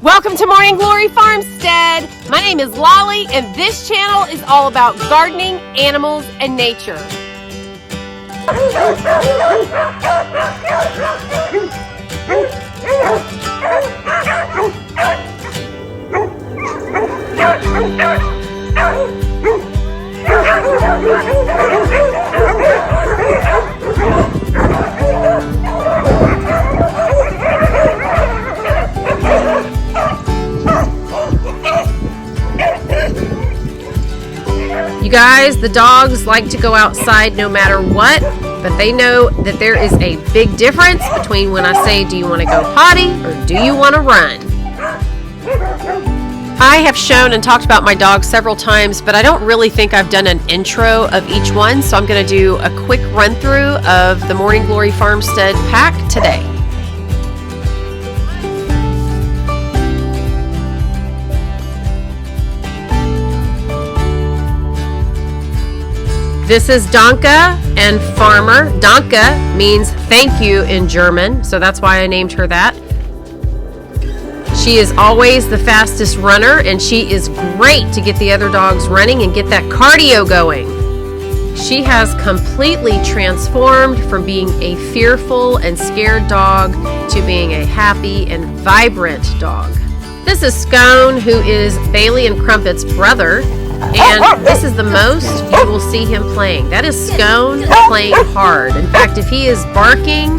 Welcome to Morning Glory Farmstead. My name is Lolly, and this channel is all about gardening, animals, and nature. You guys, the dogs like to go outside no matter what, but they know that there is a big difference between when I say, do you want to go potty or do you want to run? I have shown and talked about my dogs several times, but I don't really think I've done an intro of each one, so I'm going to do a quick run through of the Morning Glory Farmstead pack today. This is Danka and Farmer. Danka means thank you in German, so that's why I named her that. She is always the fastest runner, and she is great to get the other dogs running and get that cardio going. She has completely transformed from being a fearful and scared dog to being a happy and vibrant dog. This is Scone, who is Bailey and Crumpet's brother. And this is the most you will see him playing. That is Scone playing hard. In fact, if he is barking,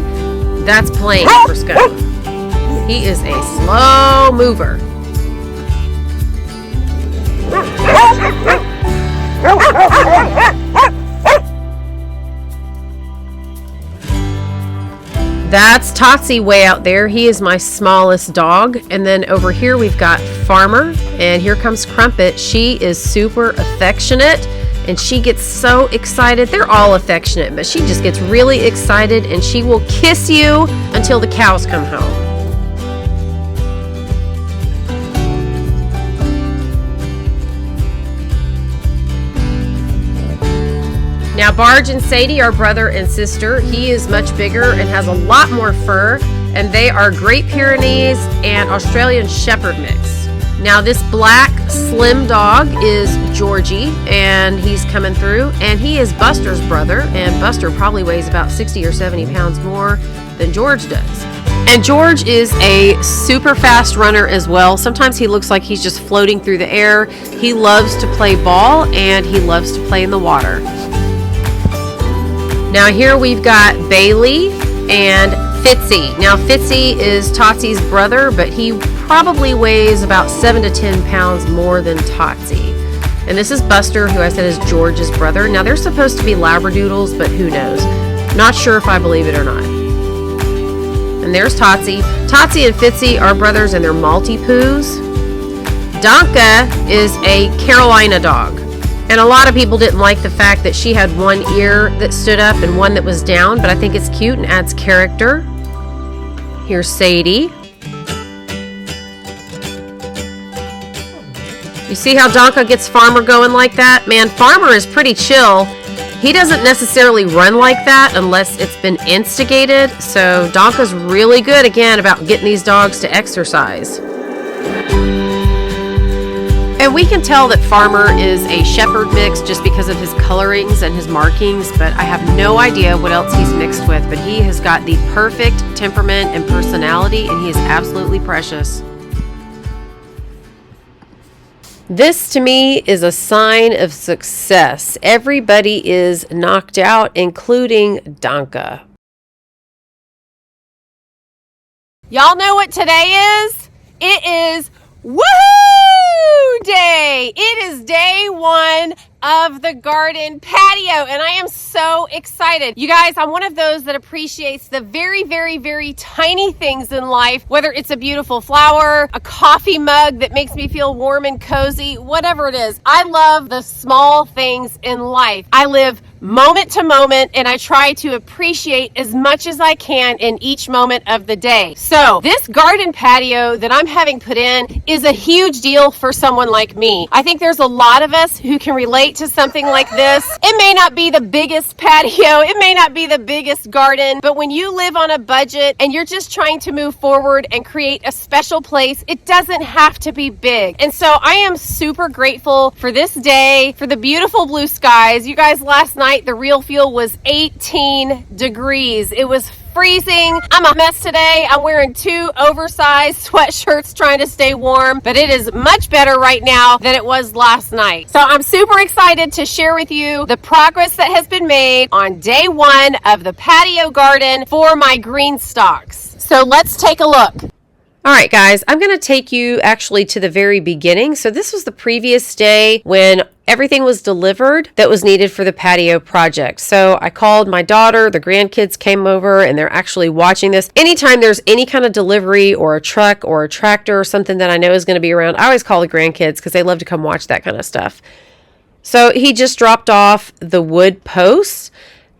that's playing for Scone. He is a slow mover. That's Totsy way out there. He is my smallest dog. And then over here we've got Farmer, and here comes Crumpet. She is super affectionate, and she gets so excited. They're all affectionate, but she just gets really excited, and she will kiss you until the cows come home. Now, Barge and Sadie are brother and sister. He is much bigger and has a lot more fur, and they are Great Pyrenees and Australian Shepherd mix. Now, this black slim dog is Georgie, and he's coming through, and he is Buster's brother, and Buster probably weighs about 60 or 70 pounds more than George does. And George is a super fast runner as well. Sometimes he looks like he's just floating through the air. He loves to play ball, and he loves to play in the water. Now here we've got Bailey and Fitzy. Now Fitzy is Totsy's brother, but he probably weighs about 7 to 10 pounds more than Totsy. And this is Buster, who I said is George's brother. Now they're supposed to be Labradoodles, but who knows? Not sure if I believe it or not. And there's Totsy. Totsy and Fitzy are brothers, and they're Maltipoos. Danka is a Carolina dog. And a lot of people didn't like the fact that she had one ear that stood up and one that was down, but I think it's cute and adds character. Here's Sadie. You see how Danka gets Farmer going like that? Man, Farmer is pretty chill. He doesn't necessarily run like that unless it's been instigated, so Danka's really good, again, about getting these dogs to exercise. And we can tell that Farmer is a shepherd mix just because of his colorings and his markings, but I have no idea what else he's mixed with. But he has got the perfect temperament and personality, and he is absolutely precious. This, to me, is a sign of success. Everybody is knocked out, including Danka. Y'all know what today is? It is Woohoo Day! It is day one of the garden patio, and I am so excited. You guys, I'm one of those that appreciates the very, very, very tiny things in life, whether it's a beautiful flower, a coffee mug that makes me feel warm and cozy, whatever it is. I love the small things in life. I live moment to moment, and I try to appreciate as much as I can in each moment of the day. So this garden patio that I'm having put in is a huge deal for someone like me. I think there's a lot of us who can relate to something like this. It may not be the biggest patio, it may not be the biggest garden, but when you live on a budget and you're just trying to move forward and create a special place, it doesn't have to be big. And so I am super grateful for this day, for the beautiful blue skies. You guys, last night the real feel was 18 degrees. It was freezing. I'm a mess today. I'm wearing 2 oversized sweatshirts trying to stay warm, but it is much better right now than it was last night. So I'm super excited to share with you the progress that has been made on day 1 of the patio garden for my GreenStalks. So let's take a look. All right, guys, I'm going to take you actually to the very beginning. So this was the previous day when everything was delivered that was needed for the patio project. So I called my daughter, the grandkids came over, and they're actually watching this. Anytime there's any kind of delivery or a truck or a tractor or something that I know is going to be around, I always call the grandkids because they love to come watch that kind of stuff. So he just dropped off the wood posts.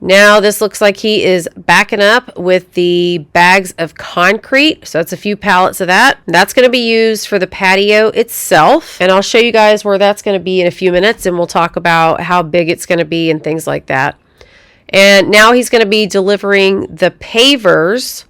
Now this looks like he is backing up with the bags of concrete. So it's a few pallets of that. That's going to be used for the patio itself. And I'll show you guys where that's going to be in a few minutes. And we'll talk about how big it's going to be and things like that. And now he's going to be delivering the pavers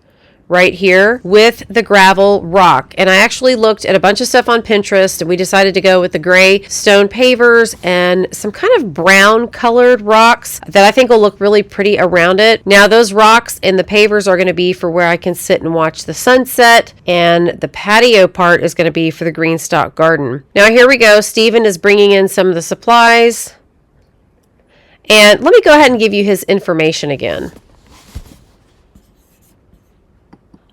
right here with the gravel rock. And I actually looked at a bunch of stuff on Pinterest and we decided to go with the gray stone pavers and some kind of brown colored rocks that I think will look really pretty around it. Now those rocks and the pavers are going to be for where I can sit and watch the sunset, and the patio part is going to be for the GreenStalk garden. Now here we go. Stephen is bringing in some of the supplies. And let me go ahead and give you his information again.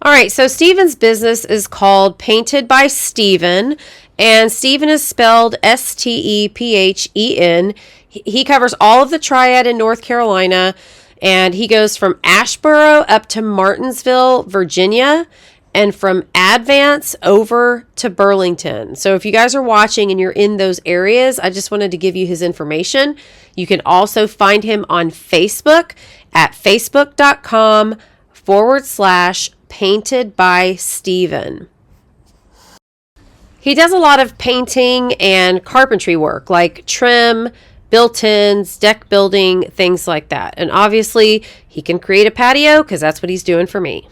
All right, so Stephen's business is called Painted by Stephen, and Stephen is spelled Stephen. He covers all of the Triad in North Carolina, and he goes from Asheboro up to Martinsville, Virginia, and from Advance over to Burlington. So if you guys are watching and you're in those areas, I just wanted to give you his information. You can also find him on Facebook at facebook.com/Painted by Stephen. He does a lot of painting and carpentry work like trim, built-ins, deck building, things like that. And obviously he can create a patio because that's what he's doing for me.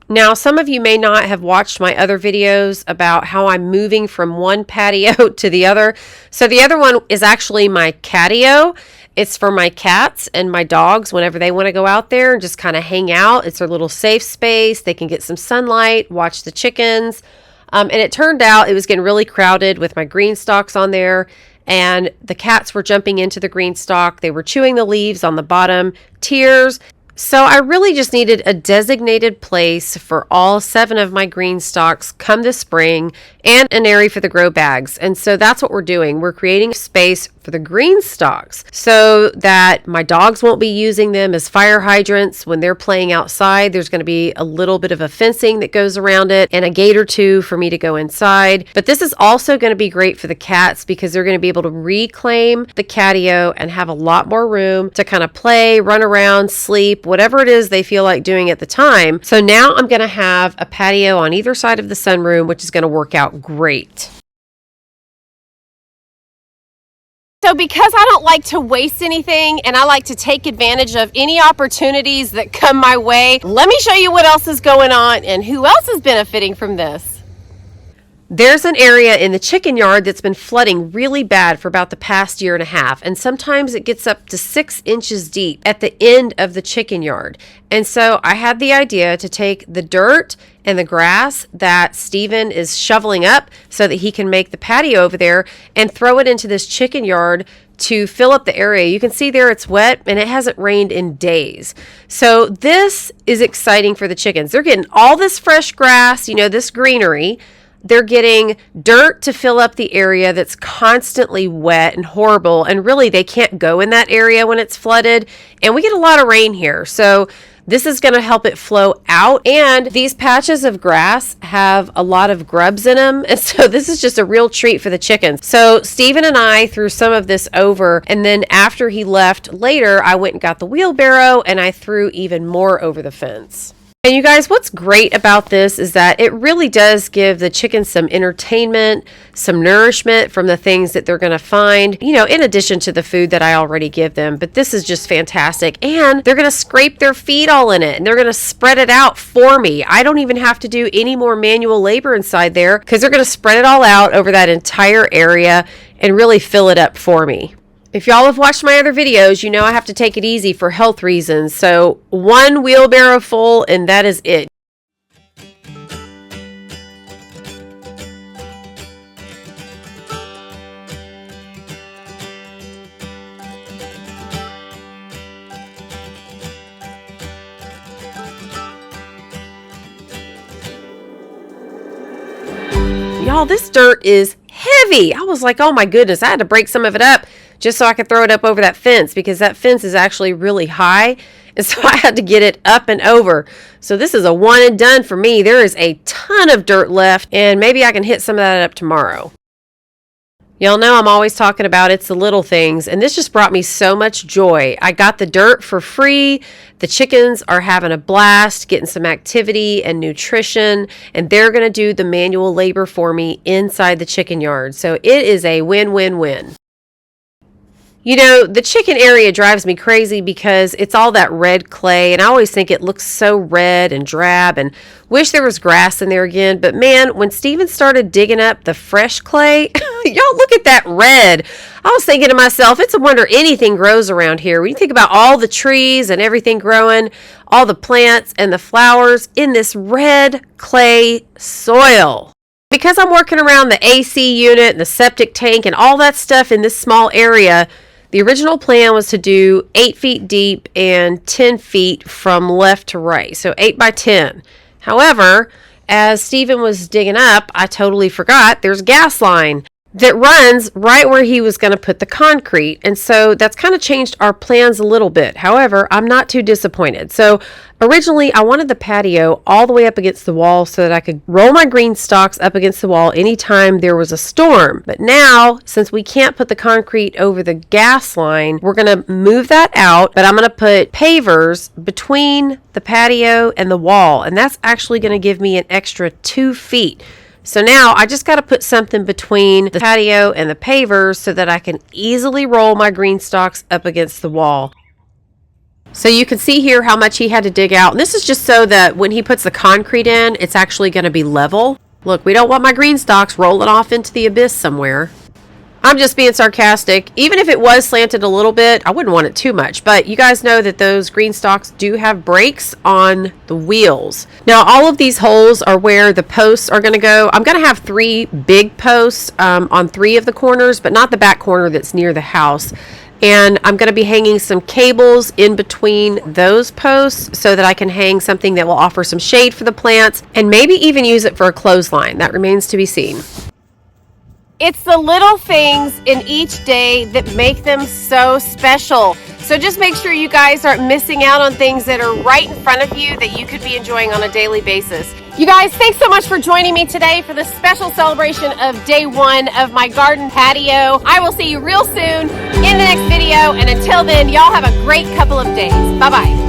Now, some of you may not have watched my other videos about how I'm moving from one patio to the other. So the other one is actually my Catio. It's for my cats and my dogs whenever they want to go out there and just kind of hang out. It's their little safe space. They can get some sunlight, watch the chickens. And it turned out it was getting really crowded with my GreenStalks on there. And the cats were jumping into the GreenStalk. They were chewing the leaves on the bottom tiers. So I really just needed a designated place for all 7 of my GreenStalks come this spring and an area for the grow bags. And so that's what we're doing. We're creating space for the GreenStalks so that my dogs won't be using them as fire hydrants when they're playing outside. There's going to be a little bit of a fencing that goes around it and a gate or 2 for me to go inside. But this is also going to be great for the cats because they're going to be able to reclaim the catio and have a lot more room to kind of play, run around, sleep, whatever it is they feel like doing at the time. So now I'm going to have a patio on either side of the sunroom, which is going to work out great. So because I don't like to waste anything and I like to take advantage of any opportunities that come my way, let me show you what else is going on and who else is benefiting from this. There's an area in the chicken yard that's been flooding really bad for about the past year and a half, and sometimes it gets up to 6 inches deep at the end of the chicken yard. And so I had the idea to take the dirt and the grass that Stephen is shoveling up so that he can make the patio over there and throw it into this chicken yard to fill up the area. You can see there it's wet and it hasn't rained in days. So this is exciting for the chickens. They're getting all this fresh grass, this greenery. They're getting dirt to fill up the area that's constantly wet and horrible, and really they can't go in that area when it's flooded, and we get a lot of rain here. So This is going to help it flow out. And these patches of grass have a lot of grubs in them. And so this is just a real treat for the chickens. So Steven and I threw some of this over. And then after he left later, I went and got the wheelbarrow and I threw even more over the fence. And you guys, what's great about this is that it really does give the chickens some entertainment, some nourishment from the things that they're going to find, you know, in addition to the food that I already give them. But this is just fantastic. And they're going to scrape their feet all in it and they're going to spread it out for me. I don't even have to do any more manual labor inside there because they're going to spread it all out over that entire area and really fill it up for me. If y'all have watched my other videos, you know I have to take it easy for health reasons. So one wheelbarrow full and that is it. Y'all, this dirt is heavy. I was like, oh my goodness, I had to break some of it up just so I could throw it up over that fence because that fence is actually really high. And so I had to get it up and over. So this is a one and done for me. There is a ton of dirt left and maybe I can hit some of that up tomorrow. Y'all know I'm always talking about it's the little things, and this just brought me so much joy. I got the dirt for free. The chickens are having a blast, getting some activity and nutrition, and they're going to do the manual labor for me inside the chicken yard. So it is a win-win-win. You know, the chicken area drives me crazy because it's all that red clay, and I always think it looks so red and drab and wish there was grass in there again. But man, when Steven started digging up the fresh clay, y'all look at that red. I was thinking to myself, it's a wonder anything grows around here. When you think about all the trees and everything growing, all the plants and the flowers in this red clay soil. Because I'm working around the AC unit and the septic tank and all that stuff in this small area, the original plan was to do 8 feet deep and 10 feet from left to right, so 8 by 10. However, as Steven was digging up, I totally forgot there's a gas line that runs right where he was going to put the concrete. And so that's kind of changed our plans a little bit. However, I'm not too disappointed. So originally I wanted the patio all the way up against the wall so that I could roll my GreenStalks up against the wall anytime there was a storm. But now, since we can't put the concrete over the gas line, we're going to move that out, but I'm going to put pavers between the patio and the wall. And that's actually going to give me an extra 2 feet. So now I just got to put something between the patio and the pavers so that I can easily roll my GreenStalks up against the wall. So you can see here how much he had to dig out. And this is just so that when he puts the concrete in, it's actually going to be level. Look, we don't want my GreenStalks rolling off into the abyss somewhere. I'm just being sarcastic. Even if it was slanted a little bit, I wouldn't want it too much. But you guys know that those GreenStalks do have brakes on the wheels. Now, all of these holes are where the posts are going to go. I'm going to have 3 big posts on 3 of the corners, but not the back corner that's near the house. And I'm going to be hanging some cables in between those posts so that I can hang something that will offer some shade for the plants and maybe even use it for a clothesline. That remains to be seen. It's the little things in each day that make them so special. So just make sure you guys aren't missing out on things that are right in front of you that you could be enjoying on a daily basis. You guys, thanks so much for joining me today for the special celebration of day 1 of my garden patio. I will see you real soon in the next video. And until then, y'all have a great couple of days. Bye-bye.